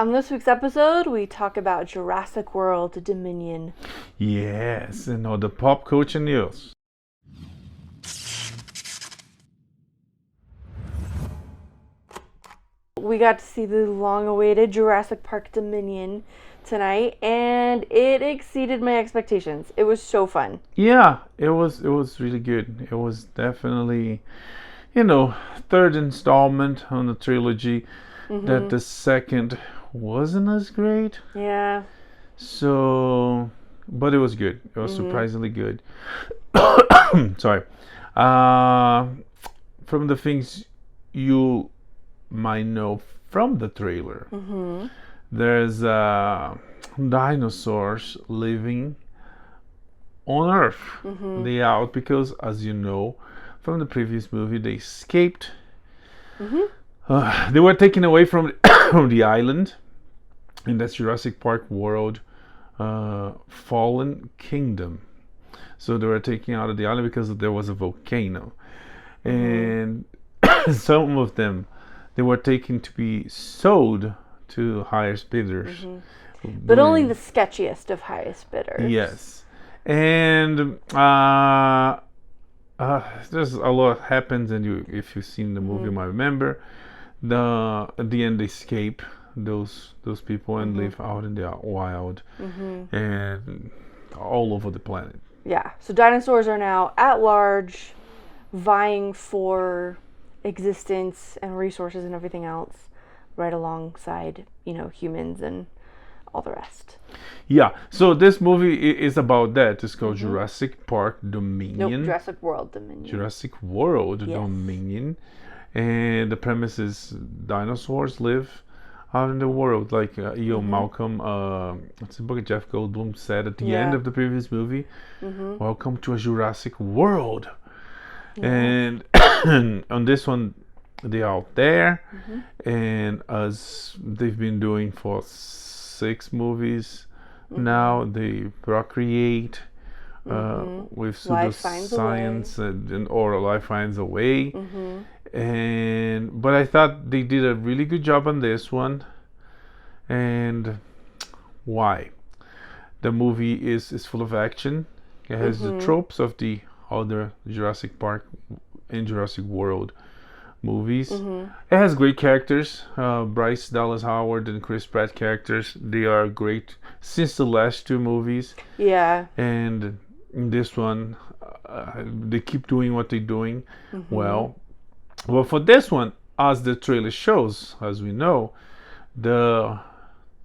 On this week's episode, we talk about Jurassic World Dominion. Yes, and all the pop culture news. We got to see the long-awaited Jurassic Park Dominion tonight, and it exceeded my expectations. It was so fun. Yeah, it was really good. It was definitely, third installment on the trilogy. That the second wasn't as great. Yeah. So, but it was good. It was surprisingly good. Sorry. From the things you might know from the trailer, there's dinosaurs living on Earth. They are out because, as you know, from the previous movie, they escaped. They were taken away from the island, and that's Jurassic Park World Fallen Kingdom. So they were taken out of the island because there was a volcano, and some of them, they were taken to be sold to highest bidders. But only the sketchiest of highest bidders. Yes, and there's a lot happens, and if you've seen the movie, you might remember. At the end, they escape those people and live out in the wild and all over the planet. Yeah, so dinosaurs are now at large, vying for existence and resources and everything else, right alongside humans and all the rest. Yeah, so this movie is about that. It's called Jurassic Park Dominion. Nope, Jurassic World Dominion. Jurassic World Dominion. And the premise is dinosaurs live out in the world, like Malcolm, what's the book Jeff Goldblum said at the end of the previous movie. Welcome to a Jurassic World. And on this one, they're out there, and as they've been doing for 6 movies now, they procreate with pseudoscience or life finds a way. But I thought they did a really good job on this one. And why? The movie is full of action. It has the tropes of the other Jurassic Park and Jurassic World movies. It has great characters. Bryce Dallas Howard and Chris Pratt characters. They are great since the last 2 movies. Yeah. And in this one, they keep doing what they're doing well. Well, for this one, as the trailer shows, as we know, the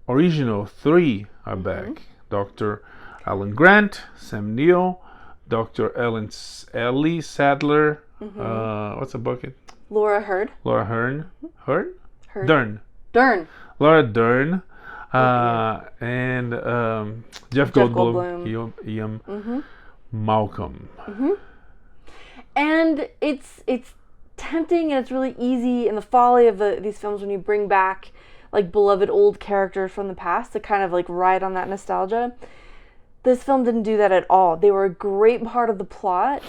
original 3 are back. Dr. Alan Grant, Sam Neill, Dr. Ellie Sadler, what's the bucket? Laura Heard. Laura Hearn. Dern. Laura Dern. And Jeff Goldblum. Ian Malcolm. And it's tempting, and it's really easy in the folly of these films when you bring back like beloved old characters from the past to kind of like ride on that nostalgia. This film didn't do that at all. They were a great part of the plot,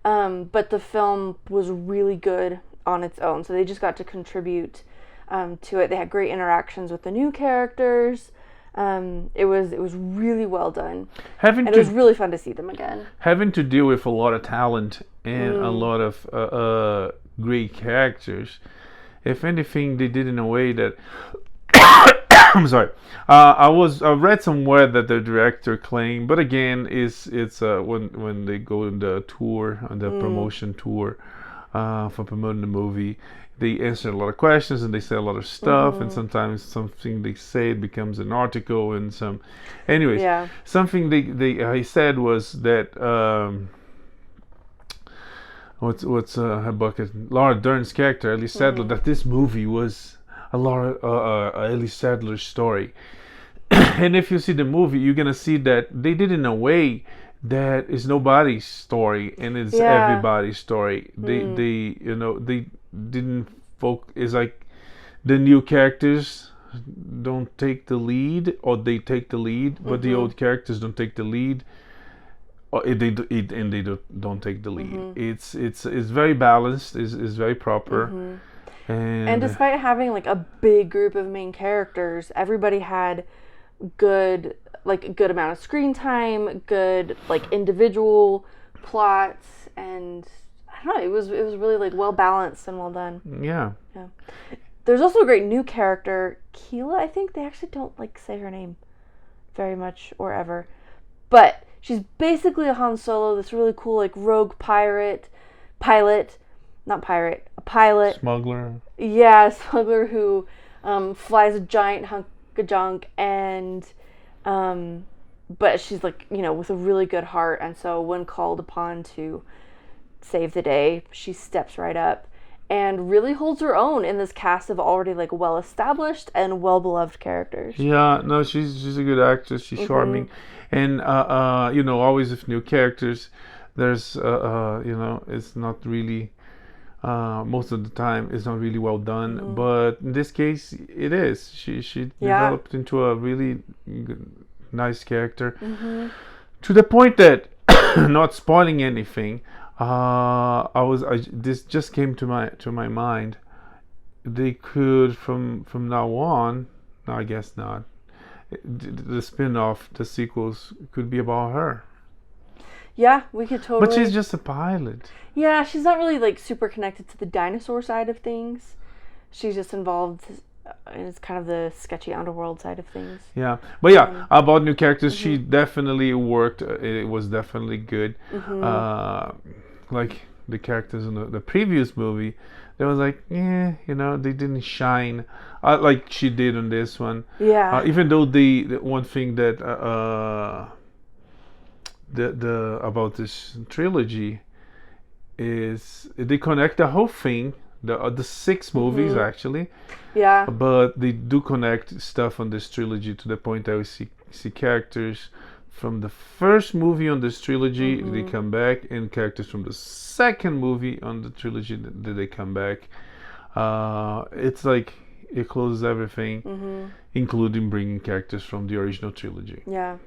but the film was really good on its own. So they just got to contribute to it. They had great interactions with the new characters. It was really well done. It was really fun to see them again. Having to deal with a lot of talent and a lot of great characters. If anything, they did in a way that I'm sorry. I read somewhere that the director claimed, but again, it's when they go on the tour, on the promotion tour, for promoting the movie, they answer a lot of questions and they say a lot of stuff, and sometimes something they say becomes an article, and something they said was that what's her bucket, Laura Dern's character, Ellie Sadler, that this movie was a Ellie Sadler story. And if you see the movie, you're gonna see that they did it in a way that is nobody's story and it's everybody's story. They didn't it's like the new characters don't take the lead, or they take the lead, but the old characters don't take the lead, or they don't take the lead. It's very balanced. It's very proper. And despite having like a big group of main characters, everybody had good a good amount of screen time, good like individual plots, and I don't know, it was really like well balanced and well done. Yeah. Yeah. There's also a great new character, Keela, I think. They actually don't like say her name very much or ever. But she's basically a Han Solo, this really cool like rogue pilot. Smuggler. Yeah, smuggler who flies a giant hunk of junk, and but she's like, you know, with a really good heart, and so when called upon to save the day, she steps right up and really holds her own in this cast of already like well established and well beloved characters. Yeah, no, she's a good actress. She's charming, and you know, always with new characters, there's you know, it's not really most of the time it's not really well done, but in this case it is. She developed into a really nice character to the point that not spoiling anything. This just came to my mind. They could from now on. No, I guess not. The spin-off, the sequels could be about her. Yeah, we could totally. But she's just a pilot. Yeah, she's not really like super connected to the dinosaur side of things. She's just involved in it's kind of the sketchy underworld side of things. Yeah, but yeah, about new characters, she definitely worked. It was definitely good. Like the characters in the previous movie, they was like, yeah, you know, they didn't shine like she did on this one. Yeah. Even though the one thing that the about this trilogy is they connect the whole thing, the 6 movies actually. Yeah. But they do connect stuff on this trilogy to the point that we see characters from the first movie on this trilogy, they come back, and characters from the second movie on the trilogy, they come back. It's like it closes everything, including bringing characters from the original trilogy. Yeah.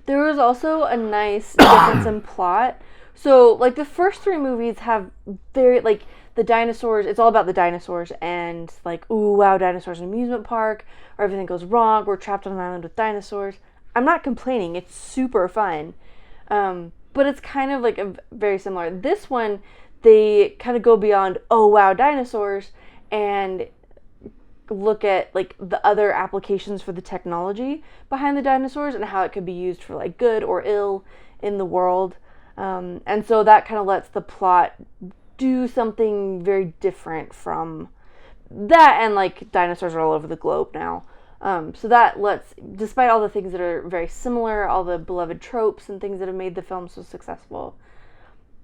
There was also a nice difference in plot. So, like, the first 3 movies have very, like, the dinosaurs, it's all about the dinosaurs, and, like, ooh, wow, dinosaurs in an amusement park, or everything goes wrong, we're trapped on an island with dinosaurs. I'm not complaining, it's super fun. But it's kind of, like, very similar. This one, they kind of go beyond, oh, wow, dinosaurs, and look at like the other applications for the technology behind the dinosaurs and how it could be used for like good or ill in the world, and so that kind of lets the plot do something very different from that, and like dinosaurs are all over the globe now, so that lets, despite all the things that are very similar, all the beloved tropes and things that have made the film so successful,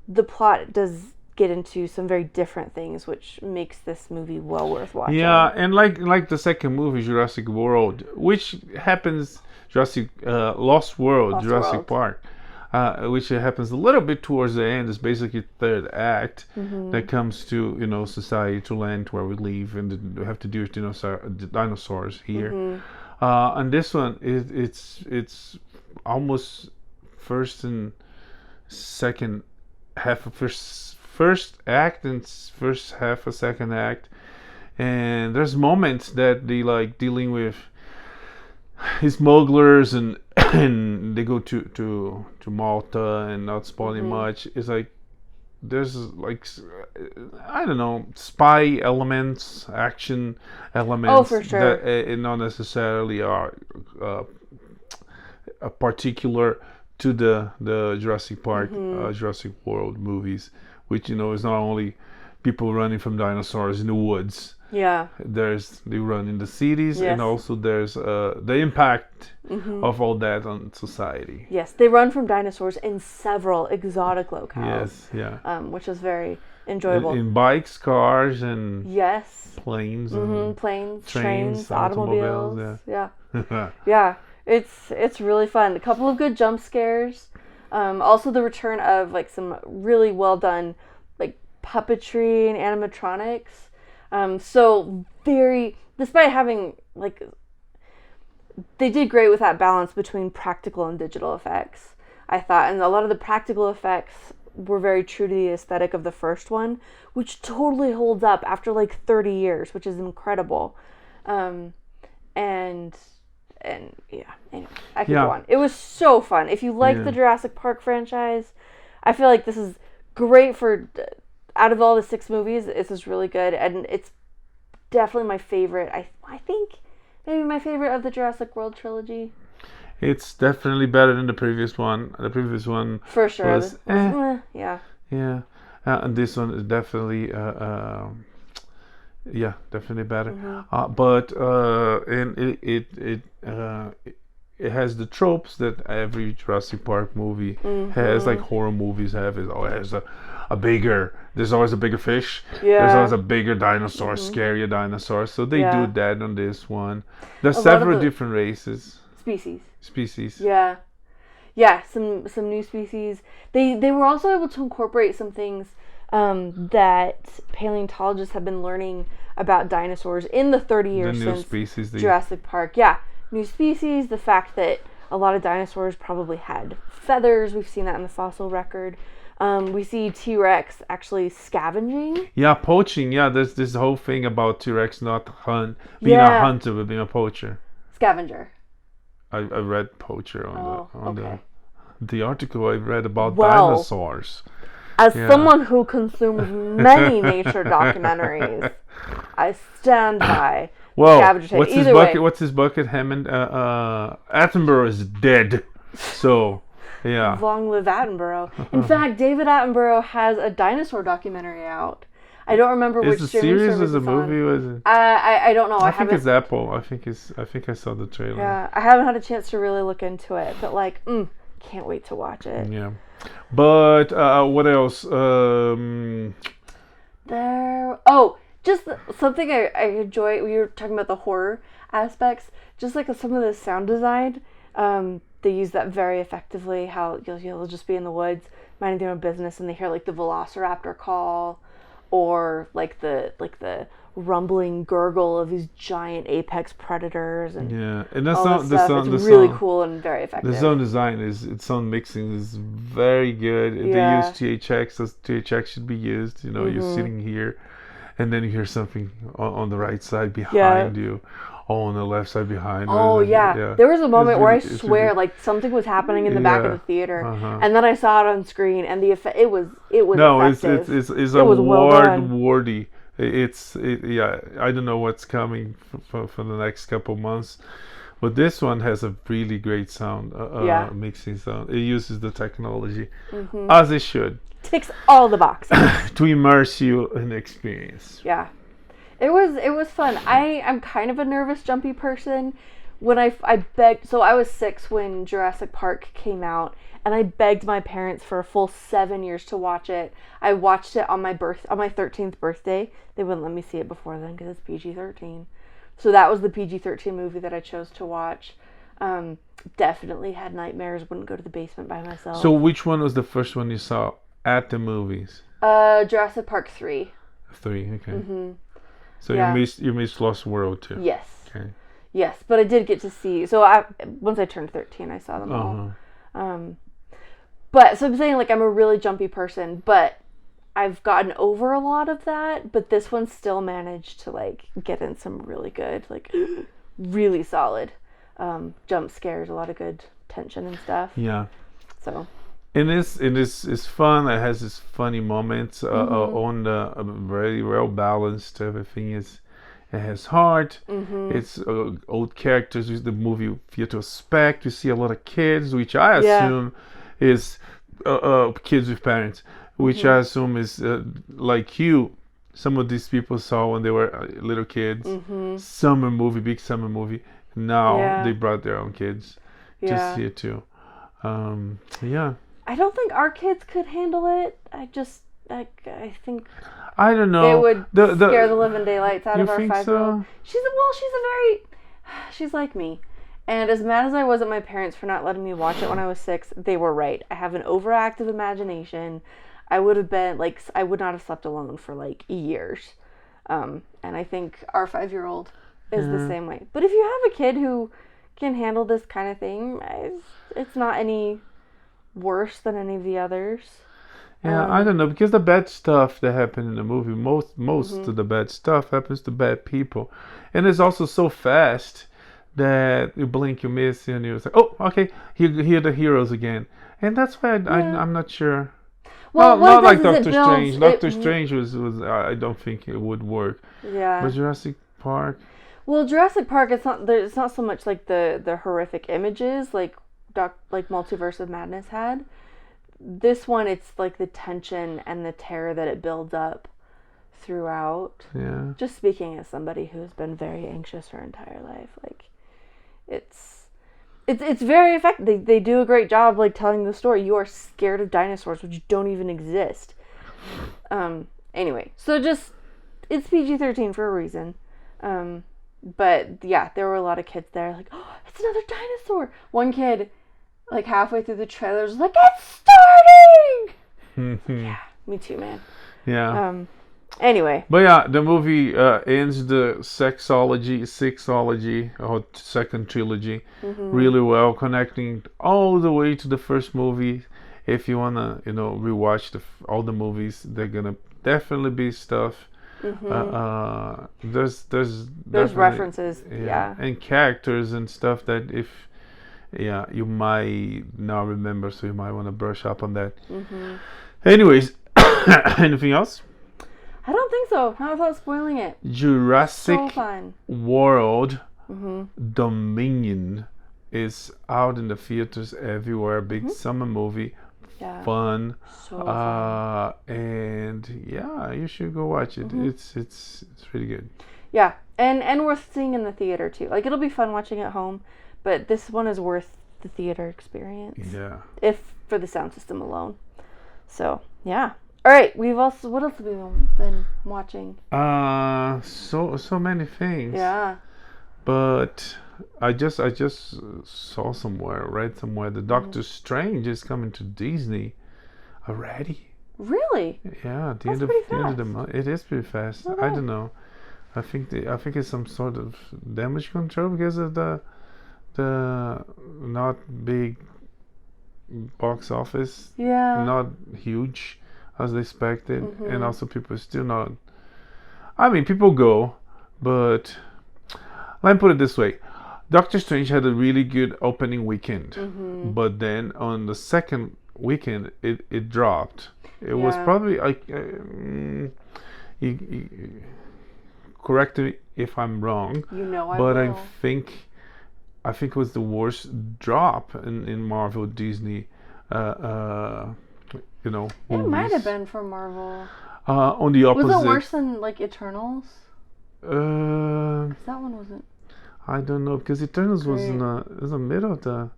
the plot does get into some very different things, which makes this movie well worth watching. Yeah, and like the second movie, Jurassic World, which happens, Lost World, Jurassic Park, which happens a little bit towards the end. It's basically third act that comes to, you know, society, to land where we live, and we have to deal with dinosaurs here. And this one, it's almost first and second half of first act and first half of second act, and there's moments that they like dealing with smugglers and and they go to Malta, and not spoiling much. It's like there's like, I don't know, spy elements, action elements for sure, that not necessarily are a particular to the Jurassic Park, Jurassic World movies, which, you know, is not only people running from dinosaurs in the woods. Yeah. They run in the cities, and also there's the impact of all that on society. Yes, they run from dinosaurs in several exotic locales. Yes, yeah. Which is very enjoyable. In bikes, cars, and planes, and planes, trains, trains, automobiles. Yeah. Yeah. It's really fun. A couple of good jump scares. Also the return of like some really well done like puppetry and animatronics. So very, despite having like, they did great with that balance between practical and digital effects, I thought, and a lot of the practical effects were very true to the aesthetic of the first one, which totally holds up after like 30 years, which is incredible. And yeah, anyway, I could go on. It was so fun. If you like the Jurassic Park franchise, I feel like this is great for, out of all the 6 movies, this is really good, and it's definitely my favorite. I think maybe my favorite of the Jurassic World trilogy. It's definitely better than the previous one. The previous one for sure was yeah. And this one is definitely definitely better. Mm-hmm. But and it has the tropes that every Jurassic Park movie has, like horror movies have. It always has there's always a bigger fish. There's always a bigger dinosaur, scarier dinosaur. So they do that on this one. There's several different races. Species. Yeah. Yeah, some new species. They were also able to incorporate some things that paleontologists have been learning about dinosaurs in the 30 years since Jurassic Park. Yeah, new species, the fact that a lot of dinosaurs probably had feathers. We've seen that in the fossil record. We see T-Rex actually scavenging. Yeah, poaching. Yeah, there's this whole thing about T-Rex not being a hunter, but being a poacher. Scavenger. I read poacher on the article I read about dinosaurs. As someone who consumes many nature documentaries, I stand by scavenger. What's his bucket? Hammond Attenborough is dead. So yeah. Long live Attenborough. In fact, David Attenborough has a dinosaur documentary out. I don't remember which streaming service it's on. Is it a series? Was a movie? Was it? I don't know. I think it's Apple. I think I saw the trailer. Yeah, I haven't had a chance to really look into it, but can't wait to watch it. Yeah, but what else? Just something I enjoy. We were talking about the horror aspects. Just like some of the sound design, they use that very effectively. How you'll just be in the woods minding their own business, and they hear like the velociraptor call. Or like the rumbling gurgle of these giant apex predators and that's it's really cool and very effective. The sound design sound mixing is very good. They use THX, as THX should be used. You're sitting here, and then you hear something on the right side behind you. On the left side behind. There was a moment where I swear like something was happening in the back of the theater, and then I saw it on screen, and the effect it was effective. It's award-worthy. I don't know what's coming for the next couple months, but this one has a really great sound, mixing sound. It uses the technology as it should. Ticks all the boxes to immerse you in the experience. Yeah. It was fun. I'm kind of a nervous, jumpy person. When I begged, so I was 6 when Jurassic Park came out, and I begged my parents for a full 7 years to watch it. I watched it on my 13th birthday. They wouldn't let me see it before then because it's PG-13. So that was the PG-13 movie that I chose to watch. Definitely had nightmares. Wouldn't go to the basement by myself. So which one was the first one you saw at the movies? Jurassic Park 3. 3, okay. Mm-hmm. So you missed Lost World too. Yes. Okay. Yes, but I did get to see. So once I turned 13, I saw them all. But so I'm saying like I'm a really jumpy person, but I've gotten over a lot of that. But this one still managed to like get in some really good, like really solid jump scares, a lot of good tension and stuff. Yeah. So. And it's fun. It has its funny moments on the very well balanced. Everything it has heart. It's old characters with the movie you to expect. You see a lot of kids, which I assume is kids with parents, which I assume is like you. Some of these people saw when they were little kids. Summer movie, big summer movie. Now they brought their own kids to see it too. I don't think our kids could handle it. I think I don't know. It would scare the living daylights out of our 5-year-old. So? She's like me. And as mad as I was at my parents for not letting me watch it when I was 6, they were right. I have an overactive imagination. I would not have slept alone for like years. And I think our 5-year-old is the same way. But if you have a kid who can handle this kind of thing, it's not any worse than any of the others. Yeah, I don't know, because the bad stuff that happened in the movie, most of the bad stuff happens to bad people, and it's also so fast that you blink, you miss, and you're like, oh, okay, here are the heroes again, and that's why I'm not sure. Well, not like Doctor it builds, Strange. Doctor Strange was I don't think it would work. Yeah. But Jurassic Park. Well, Jurassic Park, it's not so much like the horrific images like Multiverse of Madness had. This one, it's like the tension and the terror that it builds up throughout. Yeah. Just speaking as somebody who's been very anxious her entire life, like it's very effective. They do a great job like telling the story. You are scared of dinosaurs, which don't even exist. Anyway, so just it's PG-13 for a reason. But yeah, there were a lot of kids there like, oh, it's another dinosaur. One kid, like halfway through the trailer, was like, it's starting. Yeah, me too, man. Yeah. Anyway. But yeah, the movie ends the sexology, or second trilogy really well, connecting all the way to the first movie. If you wanna, rewatch all the movies, they're gonna definitely be stuff. There's references, yeah, and characters and stuff that you might not remember, so you might want to brush up on that. Anyways, anything else? I don't think so. Not without spoiling it. Jurassic World Dominion is out in the theaters everywhere. Big summer movie. Yeah. Fun. So fun. And yeah, you should go watch it. It's really good. Yeah, and worth seeing in the theater too. Like, it'll be fun watching at home, but this one is worth the theater experience. Yeah. If for the sound system alone. So yeah. All right. What else have we been watching? So many things. Yeah. But I just saw read somewhere that Doctor Strange is coming to Disney already. Really? Yeah, at the That's end pretty of the month. It is pretty fast. Okay. I don't know. I think it's some sort of damage control because of the not big box office. Yeah. Not huge as they expected, and also people still not. I mean, people go, but let me put it this way. Doctor Strange had a really good opening weekend, but then on the second weekend it dropped. It was probably like correct me if I'm wrong. But I think it was the worst drop in Marvel Disney. Movies. It might have been for Marvel. On the opposite. Was it worse than like Eternals? That one wasn't. I don't know, because Eternals was in the middle of the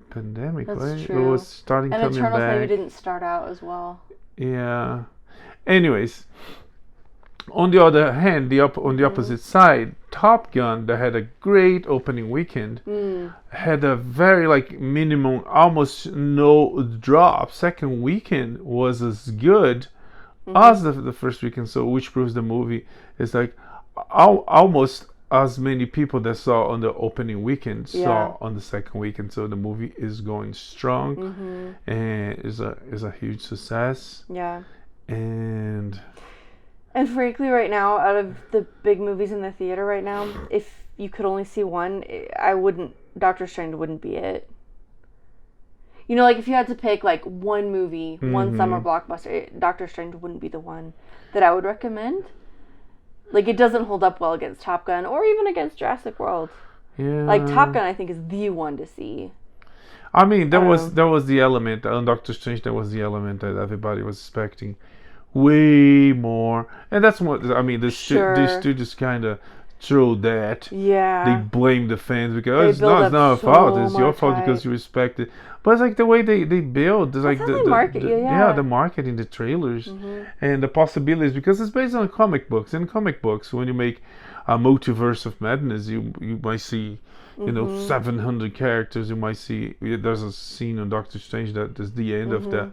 pandemic, That's right? true. It was starting coming back. And Eternals maybe didn't start out as well. Yeah. Anyways, on the other hand, on the opposite side, Top Gun, that had a great opening weekend, had a very minimum, almost no drop. Second weekend was as good as the first weekend, so which proves the movie is almost as many people that saw on the opening weekend saw on the second weekend. So the movie is going strong and is a huge success. Yeah. And frankly, right now, out of the big movies in the theater right now, if you could only see one, Doctor Strange wouldn't be it. If you had to pick one movie, one summer blockbuster, Doctor Strange wouldn't be the one that I would recommend. It doesn't hold up well against Top Gun or even against Jurassic World. Yeah. Top Gun, I think, is the one to see. I mean, there was the element on Doctor Strange. There was the element that everybody was expecting way more, and that's what I mean. The studios kind of throw that. Yeah. They blame the fans because it's not our fault. It's your fault because you respect it. But it's the way they build. It's the market. The marketing, the trailers, and the possibilities, because it's based on comic books. In comic books, when you make a multiverse of madness, you might see 700 characters. You might see there's a scene on Doctor Strange that is the end of the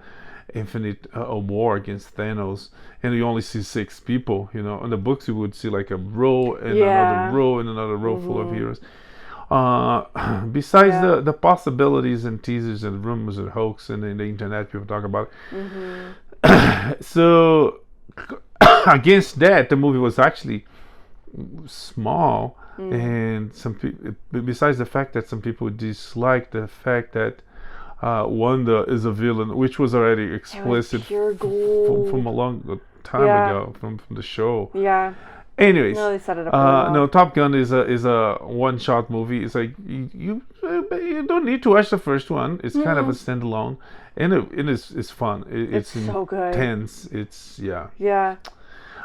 infinite war against Thanos, and you only see 6 people. In the books you would see a row and another row and another row full of heroes. Besides the possibilities and teasers and rumors and hoax and in the internet people talk about it. So against that, the movie was actually small, and some people, besides the fact that some people disliked the fact that Wanda is a villain, which was already explicit from a long time ago from the show. Yeah. Anyways, no, they set it up really well. no, Top Gun is a one-shot movie. It's like you don't need to watch the first one. It's kind of a standalone, and it's fun. It's so good. Intense. It's Yeah.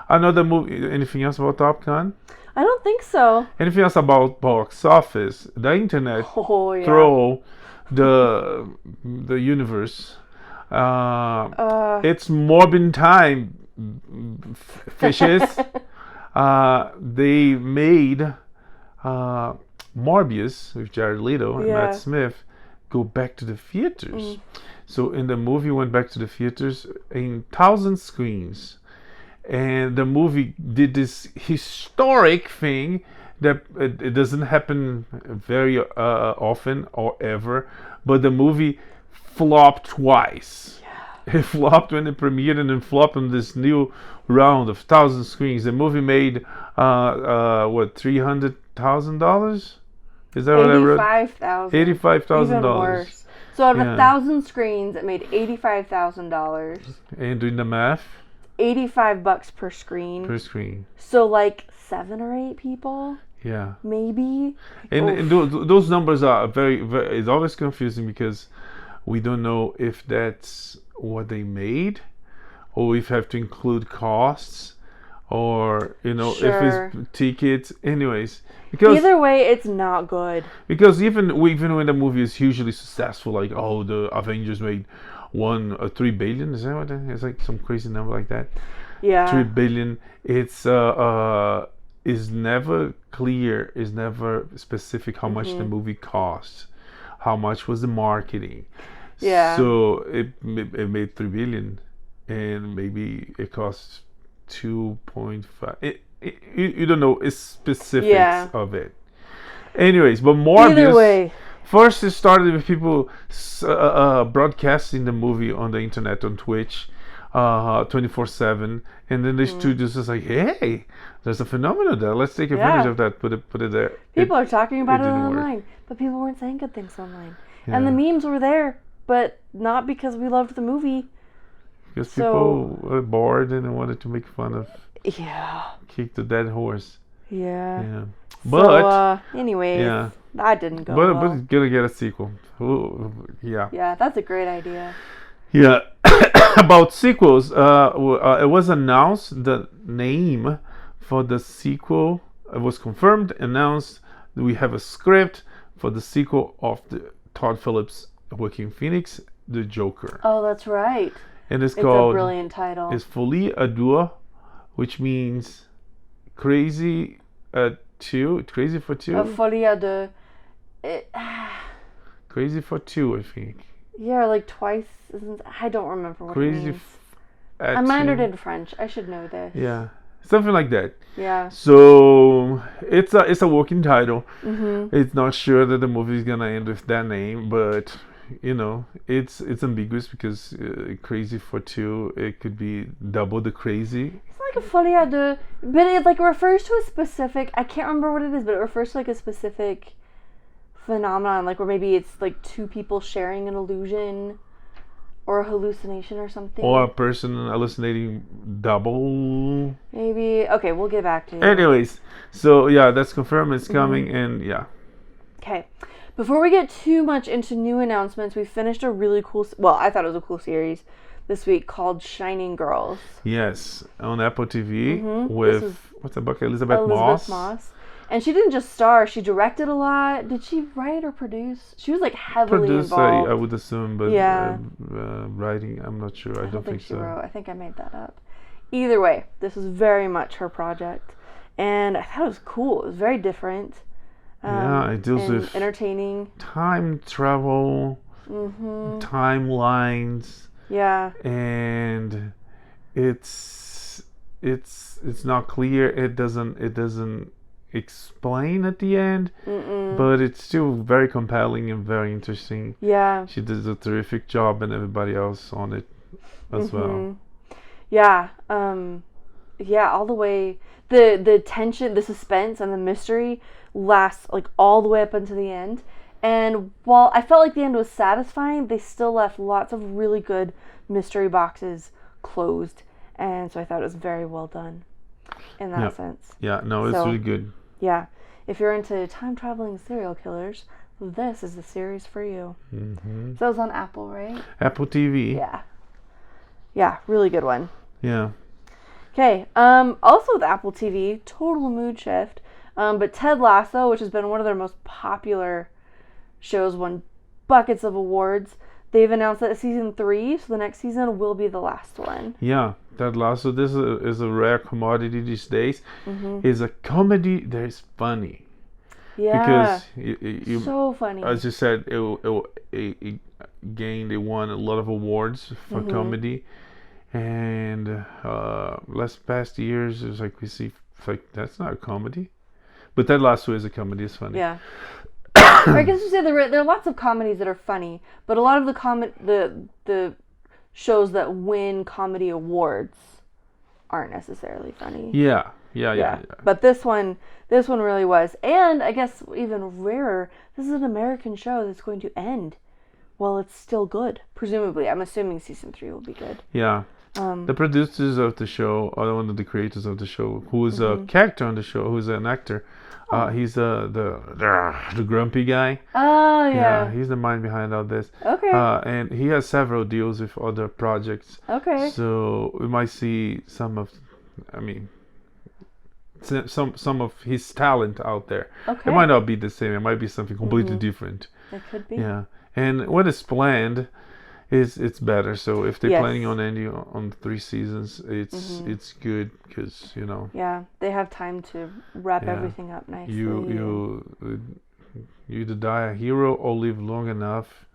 Another movie. Anything else about Top Gun? I don't think so. Anything else about box office? The internet throw the universe. It's Morbin time, fishes. They made Morbius with Jared Leto and Matt Smith go back to the theaters. So in the movie went back to the theaters in 1,000 screens. And the movie did this historic thing that it doesn't happen very often or ever, but the movie flopped twice. It flopped when it premiered and then flopped on this new round of 1,000 screens. The movie made $300,000? Is that what I wrote? $85,000. Even worse. So out of 1,000 screens, it made $85,000. And doing the math, $85 per screen. per screen. So like 7 or 8 people, Yeah. maybe. And those numbers are very, very. It's always confusing because we don't know if that's what they made, or if you have to include costs, or if it's tickets. Anyways, because either way, it's not good. Because even when the movie is hugely successful, like the Avengers made 3 billion. Is that what it's like? Some crazy number like that. Yeah. 3 billion. It's is never clear. Is never specific how much the movie cost. How much was the marketing? Yeah. So it made 3 billion, and maybe it costs 2.5. You don't know specifics of it. Anyways, but Morbius. Either way. First, it started with people broadcasting the movie on the internet, on Twitch, 24/7, and then the studios was like, "Hey, there's a phenomenon there. Let's take advantage of that. Put it there." People are talking about it didn't online, but people weren't saying good things online, and the memes were there, but not because we loved the movie. Because people were bored and they wanted to make fun of. Yeah. Kick the dead horse. Yeah. But anyways, that didn't go well. well. But it's gonna get a sequel. Ooh, yeah. Yeah, that's a great idea. Yeah. About sequels, it was announced the name for the sequel. It was confirmed, announced. We have a script for the sequel of the Todd Phillips, Joaquin Phoenix, The Joker. Oh, that's right. And it's called. A brilliant title. It's Folie à Deux, which means crazy crazy for two. Folie à Deux. Crazy for two, I think. Yeah, like twice. I don't remember what it means. I'm minored in French. I should know this. Yeah, something like that. Yeah. So it's a working title. It's not sure that the movie is gonna end with that name, but it's ambiguous because crazy for two, it could be double the crazy. It's like a folie à deux, but it refers to a specific. I can't remember what it is, but it refers to a specific phenomenon, where maybe it's 2 people sharing an illusion or a hallucination or something, or a person hallucinating double, maybe. Okay, we'll get back to you. Anyways, so that's confirmed. It's coming. And okay, before we get too much into new announcements, we finished a really cool, I thought it was a cool series this week called Shining Girls. Yes, on Apple TV with what's the book? Elizabeth Moss. And she didn't just star; she directed a lot. Did she write or produce? She was heavily involved. I would assume, but writing, I'm not sure. I don't think she so. wrote. I think I made that up. Either way, this was very much her project, and I thought it was cool. It was very different. It deals with entertaining time travel, timelines. Yeah. And it's not clear. It doesn't explain at the end, but it's still very compelling and very interesting. Yeah. She does a terrific job, and everybody else on it as well. Yeah. Yeah, all the way. The tension, the suspense, and the mystery lasts like all the way up until the end. And while I felt like the end was satisfying, they still left lots of really good mystery boxes closed. And so I thought it was very well done in that sense. Yeah, no, it's really good. Yeah. If you're into time-traveling serial killers, this is the series for you. So it was on Apple, right? Apple TV. Yeah. Yeah, really good one. Yeah. Okay, also with Apple TV, total mood shift, but Ted Lasso, which has been one of their most popular shows, won buckets of awards. They've announced that season 3, so the next season will be the last one. Yeah, Ted Lasso, this is a rare commodity these days. It's a comedy that is funny. Yeah, because you so funny. As you said, it won a lot of awards for comedy. And past years, it's like we see, it's like, that's not a comedy. But Ted Lasso is a comedy, it's funny. Yeah. I guess you say there are lots of comedies that are funny, but a lot of the shows that win comedy awards aren't necessarily funny. Yeah. But this one really was. And I guess even rarer, this is an American show that's going to end while it's still good. Presumably. I'm assuming season 3 will be good. Yeah. The producers of the show are one of the creators of the show, who is a character on the show, who's an actor. He's the grumpy guy. Oh, yeah. He's the mind behind all this. Okay. And he has several deals with other projects. Okay. So we might see some of his talent out there. Okay. It might not be the same. It might be something completely different. It could be. Yeah. And what is planned it's better. So if they're planning on ending on 3 seasons, it's good because Yeah, they have time to wrap everything up nicely. You either die a hero or live long enough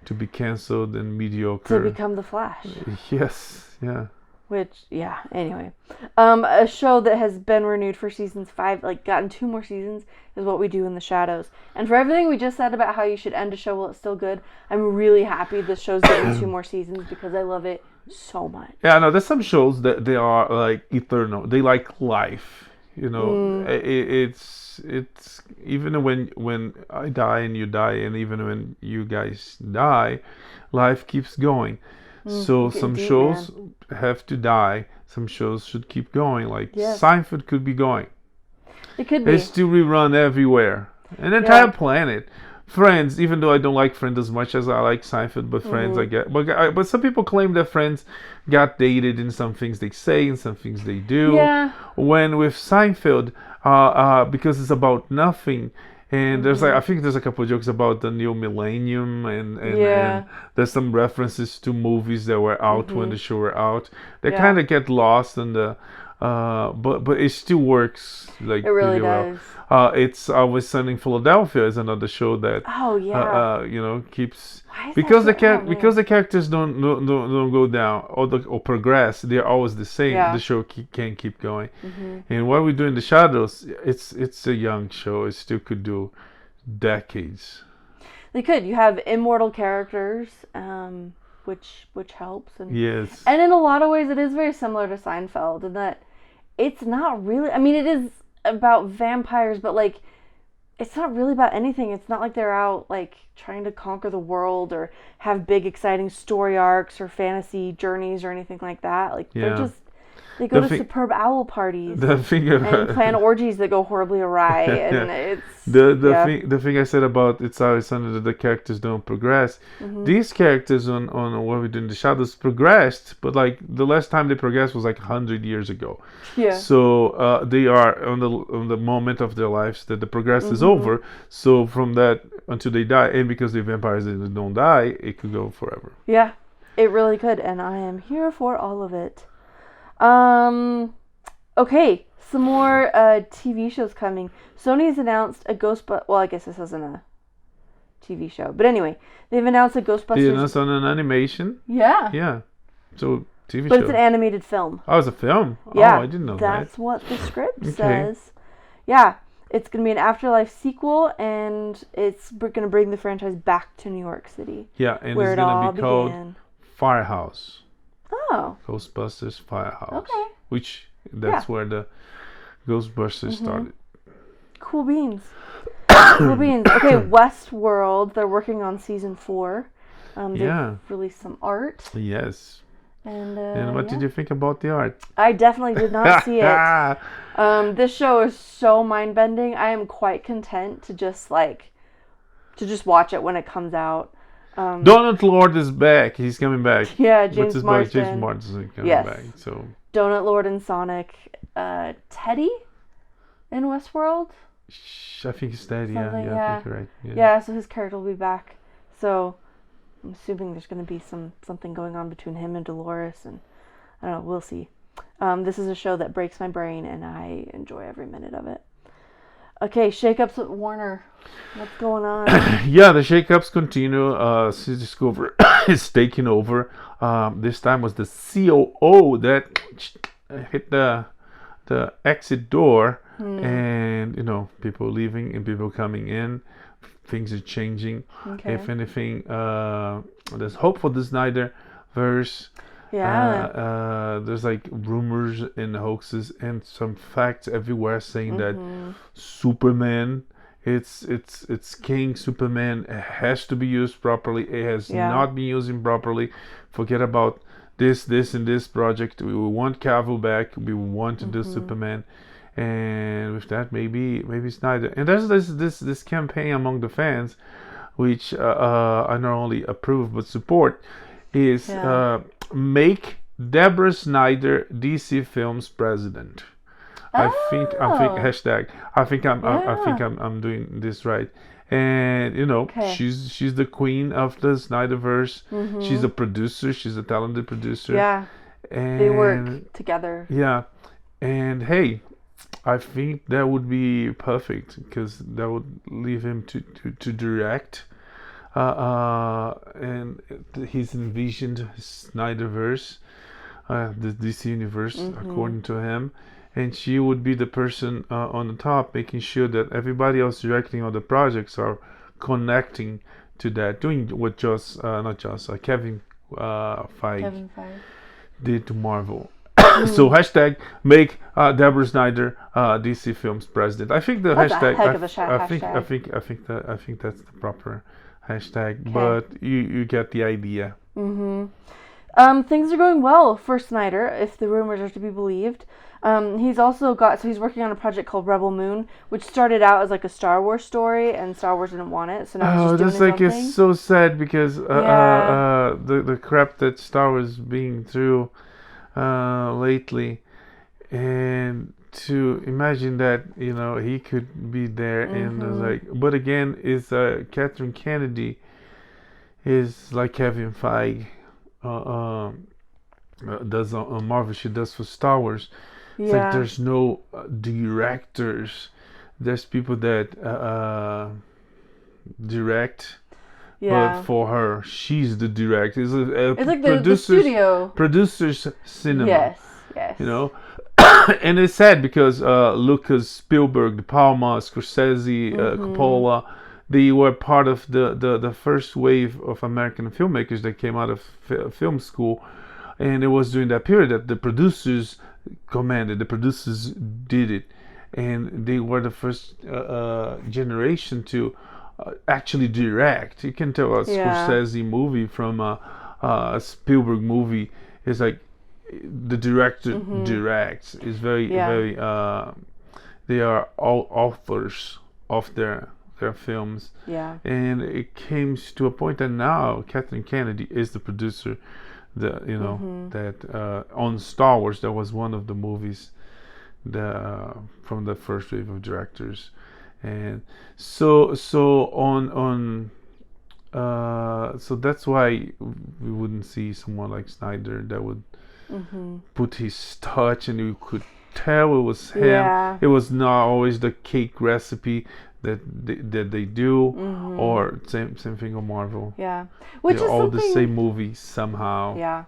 to be cancelled and mediocre. To become the Flash. Yes. Yeah. Which, anyway. A show that has been renewed for seasons 5, like gotten 2 more seasons, is What We Do in the Shadows. And for everything we just said about how you should end a show while it's still good, I'm really happy this show's getting 2 more seasons because I love it so much. Yeah, no, there's some shows that they are like eternal. They like life. It's even when I die and you die, and even when you guys die, life keeps going. So some shows have to die. Some shows should keep going. Like Seinfeld could be going. It could be. They still rerun everywhere. An entire planet. Friends, even though I don't like Friends as much as I like Seinfeld, but Friends I get. But some people claim that Friends got dated in some things they say and some things they do. Yeah. When with Seinfeld, because it's about nothing. And I think there's a couple of jokes about the new millennium, and there's some references to movies that were out when the show were out. They kind of get lost in the, but it still works like it really does. Well. It's Always Sunny in Philadelphia is another show that keeps because the characters don't go down or progress. They're always the same. The show can keep going. And What We Do in the Shadows, it's a young show. It still could do decades. They could. You have immortal characters, which helps. And in a lot of ways, it is very similar to Seinfeld in that it's not really. I mean, it is about vampires, but like, it's not really about anything. It's not like they're out like trying to conquer the world or have big exciting story arcs or fantasy journeys or anything like that. Like they go to superb owl parties and plan orgies that go horribly awry. And it's the thing I said about It's Always Sunny that the characters don't progress. These characters on What We Do in the Shadows progressed, but like the last time they progressed was like 100 years ago. Yeah. So they are on the moment of their lives that the progress is over. So from that until they die, and because they're vampires and they don't die, it could go forever. Yeah, it really could, and I am here for all of it. Okay, some more TV shows coming. Sony has announced a Ghostbusters. Well, I guess this isn't a TV show, but anyway, they've announced a Ghostbusters. They announced on an animation. Yeah. Yeah. So TV show. But it's an animated film. Oh, it's a film. Yeah. Oh, I didn't know that. That's what the script says. Yeah. It's going to be an Afterlife sequel, and it's going to bring the franchise back to New York City. Yeah, and where it's going to be called began. Firehouse. Oh. Ghostbusters Firehouse. Okay. Which, that's where the Ghostbusters started. Cool beans. Cool beans. Okay, Westworld. They're working on season 4. They've released some art. Yes. And what did you think about the art? I definitely did not see it. This show is so mind-bending. I am quite content to just watch it when it comes out. Donut Lord is back. He's coming back. Yeah, James Marsden. James Marsden is coming back. So Donut Lord and Sonic. Teddy in Westworld? I think it's Teddy. Yeah, I think you're right. Yeah, so his character will be back. So I'm assuming there's going to be something going on between him and Dolores, and I don't know, we'll see. This is a show that breaks my brain, and I enjoy every minute of it. Okay, shakeups with Warner. What's going on? Yeah, the shakeups continue. Discover is taking over. This time was the COO that hit the exit door, and people leaving and people coming in. Things are changing. Okay. If anything, there's hope for the Snyderverse. Yeah. There's like rumors and hoaxes and some facts everywhere saying that Superman, it's King Superman. It has to be used properly. It has not been used properly. Forget about this and this project. We want Cavill back. We want to do Superman. And with that, maybe Snyder. And there's this campaign among the fans, which I not only approve but support, is make Deborah Snyder DC Films president. I think hashtag. I think I'm doing this right. And she's the queen of the Snyderverse. She's a producer. She's a talented producer. Yeah. And they work together. Yeah. And hey, I think that would be perfect because that would leave him to direct, and he's envisioned Snyderverse, the DC universe, according to him, and she would be the person on the top, making sure that everybody else directing all the projects are connecting to that, doing what Kevin Feige did to Marvel. So hashtag make Deborah Snyder DC Films president. I think the that's hashtag. A heck of a hashtag. I think that's the proper hashtag. Okay. But you get the idea. Things are going well for Snyder, if the rumors are to be believed. He's working on a project called Rebel Moon, which started out as like a Star Wars story, and Star Wars didn't want it, so now he's just doing his own thing. It's so sad because the crap that Star Wars being through lately, and to imagine that he could be there and but again is Catherine Kennedy is like Kevin Feige does on Marvel, she does for Star Wars. It's like there's no directors. There's people that direct. Yeah. But for her, she's the director. It's like the studio. Producers cinema. Yes. And it's sad because Lucas, Spielberg, De Palma, Scorsese, Coppola, they were part of the first wave of American filmmakers that came out of film school. And it was during that period that the producers commanded, the producers did it. And they were the first generation to actually direct. You can tell a Scorsese movie from a Spielberg movie is like the director directs. It's very they are all authors of their films. Yeah. And it came to a point that now Kathleen Kennedy is the producer. That on Star Wars, that was one of the movies from the first wave of directors. And so that's why we wouldn't see someone like Snyder that would put his touch, and you could tell it was him. Yeah. It was not always the cake recipe that they do, or same thing on Marvel. Yeah, which they're is all the same movie somehow. Yeah,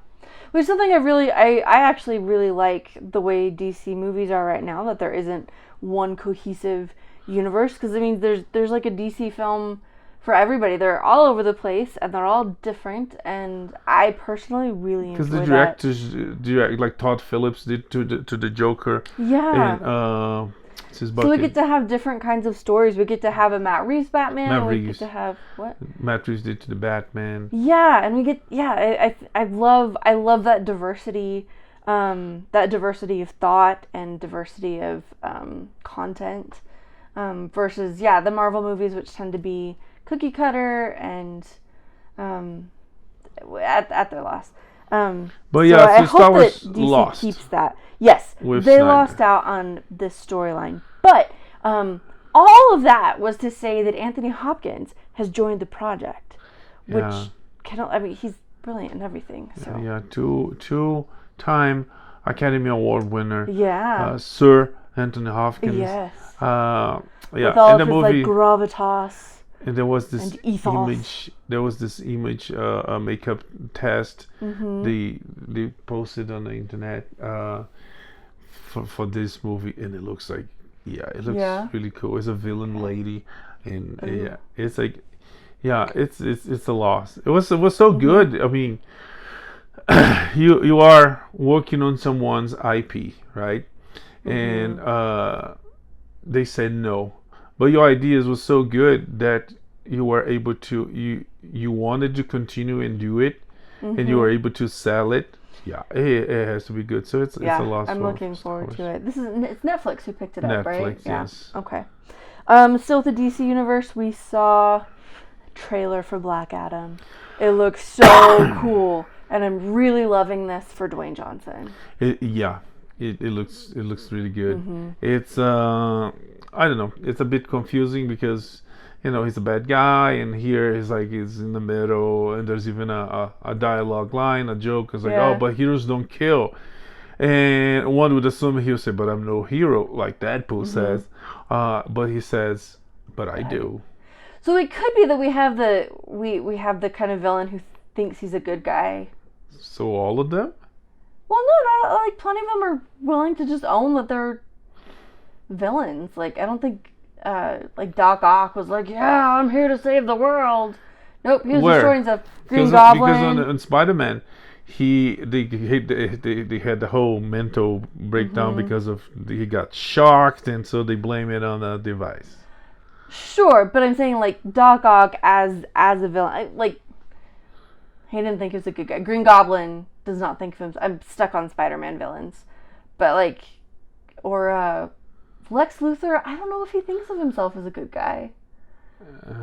which is something I actually really like the way DC movies are right now. That there isn't one cohesive universe, because I mean, there's like a DC film for everybody. They're all over the place and they're all different, and I personally really enjoy that. Because the directors, like Todd Phillips did to the Joker. Yeah. And so we get to have different kinds of stories. We get to have a Matt Reeves Batman. Matt and we Reeves. get to have what? Matt Reeves did to the Batman. Yeah, and we get I love that diversity, that diversity of thought and diversity of content, versus the Marvel movies, which tend to be cookie cutter and at their loss. But yeah, so I hope Star Wars that DC lost. keeps that. Yes, With they Snyder. lost out on this storyline, but all of that was to say that Anthony Hopkins has joined the project, which he's brilliant in everything. So Yeah, two-time Academy Award winner. Yeah. Sir Anthony Hopkins. Yes. With all in of the his movie, gravitas. And there was this and ethos. image. There was this image, makeup test. Mm-hmm. They posted on the internet for this movie, and it looks like it looks really cool. It's a villain lady, and it's like it's a loss. It was so good. I mean, you are working on someone's IP, right? And they said no, but your ideas were so good that you were able to you wanted to continue and do it, and you were able to sell it. It has to be good. So it's a loss. I'm looking forward to it. It's Netflix who picked it up, right? Netflix, yes. Okay. Still with the DC universe, we saw a trailer for Black Adam. It looks so cool, and I'm really loving this for Dwayne Johnson. It looks really good. It's I don't know. It's a bit confusing because he's a bad guy, and here he's in the middle, and there's even a dialogue line, a joke. It's like, but heroes don't kill. And one would assume he'll say, but I'm no hero, like Deadpool says. But he says, but I do. So it could be that we have the kind of villain who thinks he's a good guy. So all of them? Well, no, not like plenty of them are willing to just own that they're villains. Like, I don't think like Doc Ock was like, I'm here to save the world. Nope, he was destroying stuff. Green Goblin. Because on Spider-Man, they had the whole mental breakdown because of he got shocked, and so they blame it on the device. Sure, but I'm saying like Doc Ock as a villain, he didn't think he was a good guy. Green Goblin does not think of him. I'm stuck on Spider-Man villains, but or Lex Luthor, I don't know if he thinks of himself as a good guy.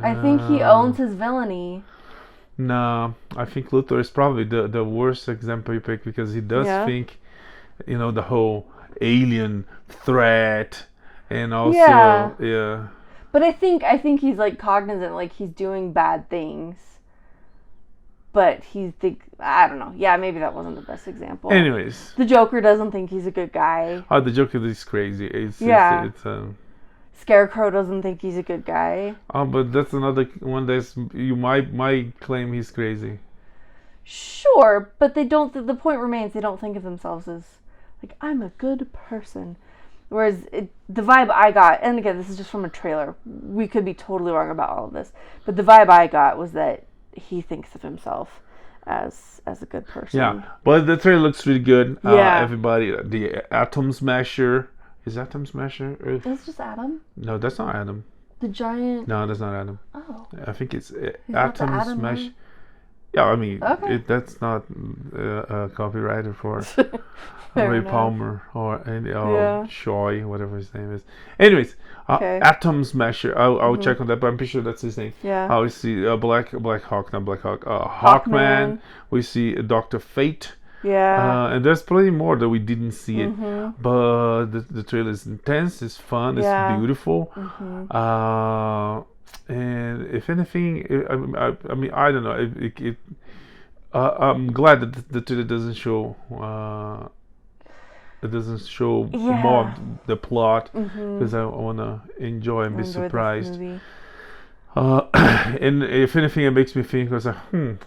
I think he owns his villainy. No, I think Luthor is probably the worst example you pick, because he does think, the whole alien threat, and also But I think he's cognizant, he's doing bad things. But I don't know. Yeah, maybe that wasn't the best example. Anyways. The Joker doesn't think he's a good guy. Oh, the Joker is crazy. It's Scarecrow doesn't think he's a good guy. Oh, but that's another one you might claim he's crazy. Sure, but they don't, the point remains, they don't think of themselves as, I'm a good person. Whereas the vibe I got, and again, this is just from a trailer. We could be totally wrong about all of this. But the vibe I got was that he thinks of himself as a good person. Yeah, but the trailer looks really good. Everybody, the Atom Smasher. Is Atom Smasher? That's just Adam? No, that's not Adam. The giant... No, that's not Adam. Oh. I think it's Atom Smash. Yeah, I mean, that's not copyrighted for Ray Palmer or Choi, whatever his name is. Anyways, Atom Smasher. I'll check on that, but I'm pretty sure that's his name. Yeah. We see Black Hawk, not Black Hawk. Hawkman. We see Dr. Fate. Yeah. And there's plenty more that we didn't see it. But the trailer is intense. It's fun. It's beautiful. And if anything, I mean, I don't know. I'm glad that the trailer doesn't show. It doesn't show more of the plot, because I want to enjoy and be surprised. And if anything, it makes me think, I was like,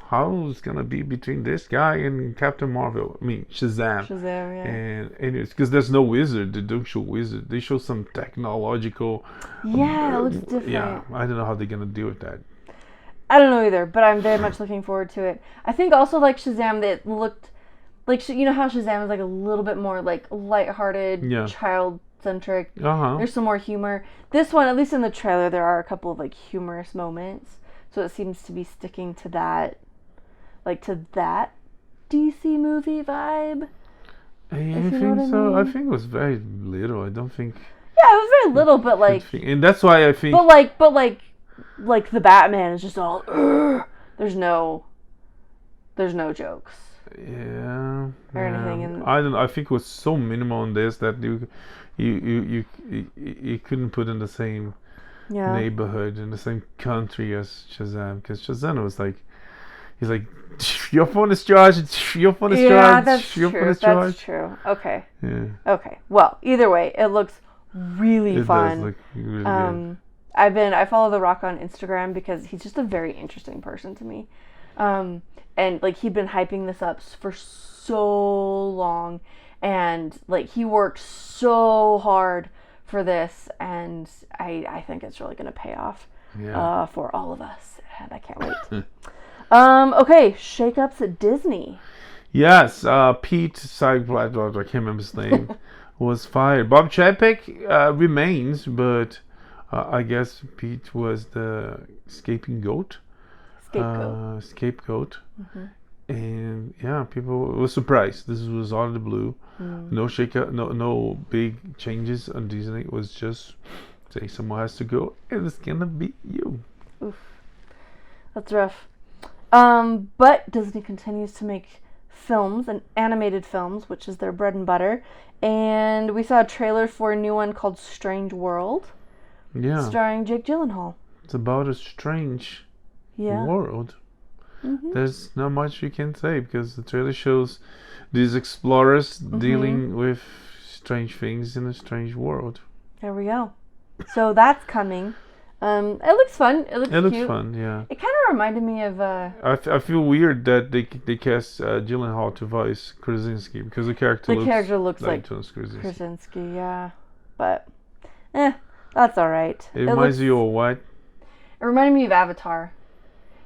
how's gonna be between this guy and Captain Marvel? I mean, Shazam. Shazam, yeah. And anyways, because there's no wizard, they don't show wizard. They show some technological. Yeah, it looks different. Yeah, I don't know how they're gonna deal with that. I don't know either, but I'm very much looking forward to it. I think also like Shazam, it looked like, you know how Shazam is like a little bit more like lighthearted, child-centric. There's some more humor. This one, at least in the trailer, there are a couple of like humorous moments. So it seems to be sticking to that, like to that DC movie vibe. I think so. I think it was very little. I don't think. Yeah, it was very little, but like. And that's why I think. But like the Batman is just all. There's no jokes. Yeah. Or anything. I don't know. I think it was so minimal in this that you couldn't put in the same neighborhood, in the same country as Shazam, because Shazam was like, he's like, your phone is charged, your phone is charged, your phone is charged. That's true. Okay. Yeah. Okay. Well, either way, it looks really fun. Does look really good. I follow The Rock on Instagram because he's just a very interesting person to me. And like he'd been hyping this up for so long, and like he worked so hard for this, and I think it's really gonna pay off for all of us, and I can't wait. Okay, shakeups at Disney. Yes, Pete I can't remember his name, was fired. Bob Chapek remains, but I guess Pete was the scapegoat. And people were surprised. This was out of the blue. No shake-up, no big changes on Disney. It was just say someone has to go, and it's gonna be you. Oof, that's rough. But Disney continues to make films and animated films, which is their bread and butter. And we saw a trailer for a new one called Strange World. Yeah. Starring Jake Gyllenhaal. It's about a strange world. Mm-hmm. There's not much you can say because the trailer shows these explorers dealing with strange things in a strange world. There we go. So that's coming. It looks fun. It looks cute. Looks fun, yeah. It kind of reminded me of. I feel weird that they cast Gyllenhaal to voice Krasinski because the character looks like Krasinski, yeah. But, that's all right. It reminds you of what? It reminded me of Avatar.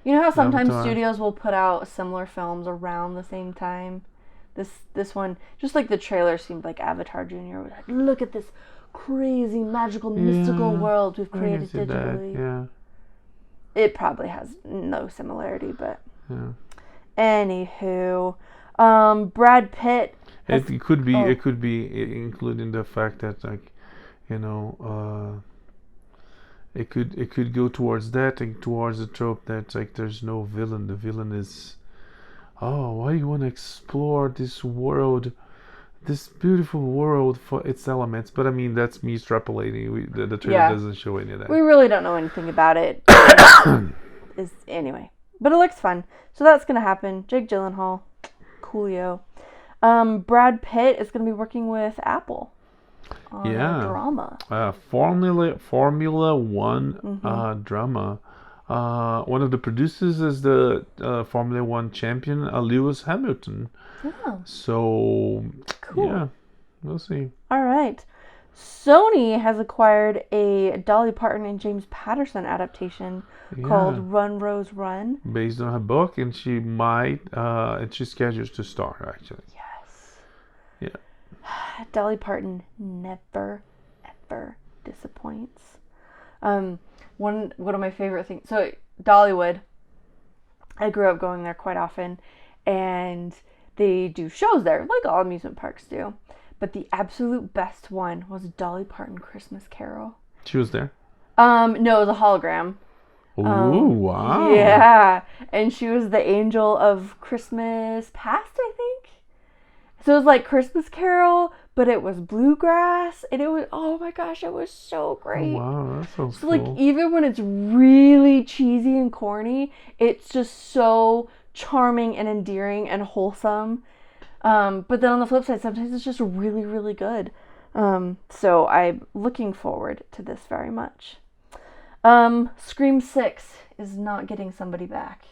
You know how sometimes studios will put out similar films around the same time? This one, just like the trailer seemed like Avatar Jr. Like, look at this crazy, magical, mystical world we've created digitally. Yeah. It probably has no similarity, but... Yeah. Anywho, Brad Pitt... It could be including the fact that, like, it could go towards that and towards the trope that like there's no villain. The villain is, why do you want to explore this world, this beautiful world for its elements? But I mean, that's me extrapolating. The trailer doesn't show any of that. We really don't know anything about it. Anyway, but it looks fun. So that's gonna happen. Jake Gyllenhaal, coolio. Brad Pitt is gonna be working with Apple. On a drama. Formula One drama. One of the producers is the Formula One champion, Lewis Hamilton. Oh. So, cool. Yeah, we'll see. All right. Sony has acquired a Dolly Parton and James Patterson adaptation called Run, Rose, Run. Based on her book, and she might, and she's scheduled to star, actually. Yes. Yeah. Dolly Parton never, ever disappoints. One of my favorite things. So Dollywood, I grew up going there quite often, and they do shows there, like all amusement parks do. But the absolute best one was Dolly Parton Christmas Carol. She was there? No, it was a hologram. Ooh, wow. Yeah, and she was the angel of Christmas Past, I think. So it was like Christmas Carol, but it was bluegrass, and it was, oh my gosh, it was so great. Oh, wow, that's so cool. Like, even when it's really cheesy and corny, it's just so charming and endearing and wholesome. But then on the flip side, sometimes it's just really, really good. So I'm looking forward to this very much. Scream 6 is not getting somebody back.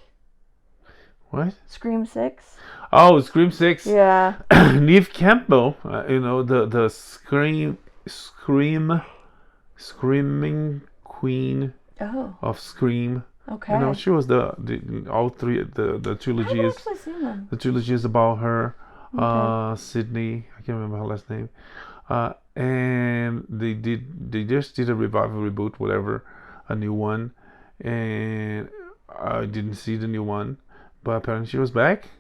What? Scream 6? Oh, Scream 6. Yeah. Neve Campbell, the screaming queen of Scream. Okay. She was the all three the trilogy I haven't is actually seen them. the trilogy is about her. Okay. Sydney, I can't remember her last name. And they just did a revival reboot, whatever, a new one, and I didn't see the new one, but apparently she was back.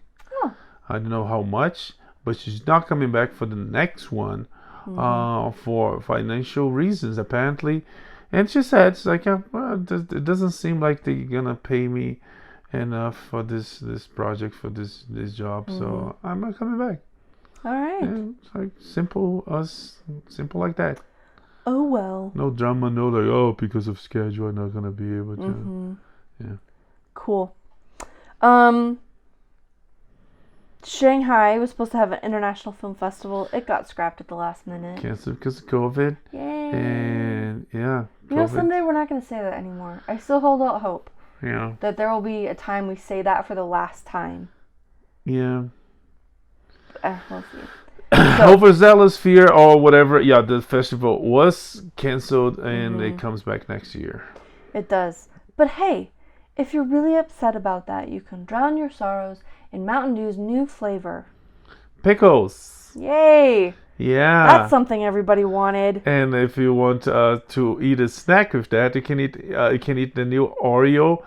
Oh. I don't know how much, but she's not coming back for the next one, for financial reasons apparently. And she said, it's like, it doesn't seem like they're gonna pay me enough for this project, for this job, so I'm not coming back. All right. Yeah, it's like simple like that. Oh well. No drama, no like, because of schedule I'm not gonna be able to. Yeah. Cool. Shanghai was supposed to have an international film festival. It got scrapped at the last minute. Canceled because of COVID. Yay. And yeah. Someday we're not going to say that anymore. I still hold out hope. Yeah. That there will be a time we say that for the last time. Yeah. We'll see. Overzealous Fear or whatever. Yeah, the festival was canceled and it comes back next year. It does. But hey, if you're really upset about that, you can drown your sorrows in Mountain Dew's new flavor. Pickles. Yay. Yeah. That's something everybody wanted. And if you want to eat a snack with that, you can eat the new Oreo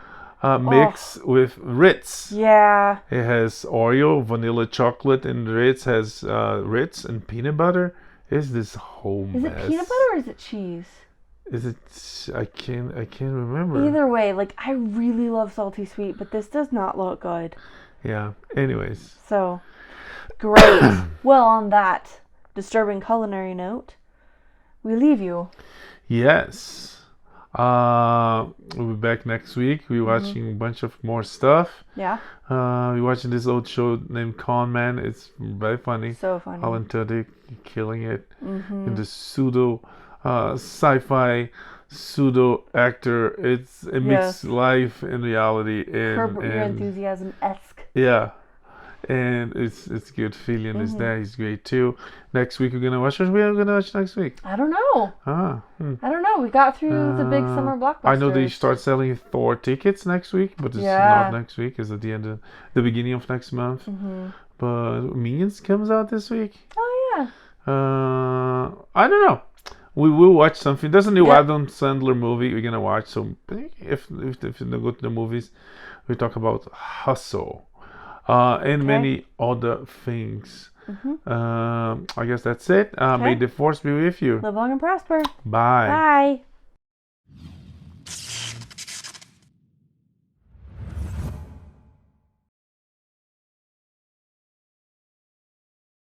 mix with Ritz. Yeah. It has Oreo, vanilla chocolate, and Ritz has Ritz and peanut butter. It's this whole mess. Is it peanut butter or is it cheese? Is it? I can't remember. Either way, like I really love salty sweet, but this does not look good. Yeah. Anyways. So, great. Well, on that disturbing culinary note, we leave you. Yes. We'll be back next week. We're watching a bunch of more stuff. Yeah. We're watching this old show named Con Man. It's very funny. So funny. Alan Tudyk killing it in the pseudo sci-fi pseudo actor. It makes life and reality and Curb Your Enthusiasm-esque. Yeah. And it's good. Fillion is there. He's great too. Next week we're gonna watch. What are we gonna watch next week? I don't know. I don't know. We got through the big summer blockbusters. I know they start selling Thor tickets next week, but it's not next week. It's at the beginning of next month. But Minions comes out this week. Oh yeah. I don't know. We will watch something. There's a new Adam Sandler movie we're gonna watch. So if you don't go to the movies, we talk about Hustle. And many other things. I guess that's it. May the force be with you. Live long and prosper. Bye. Bye.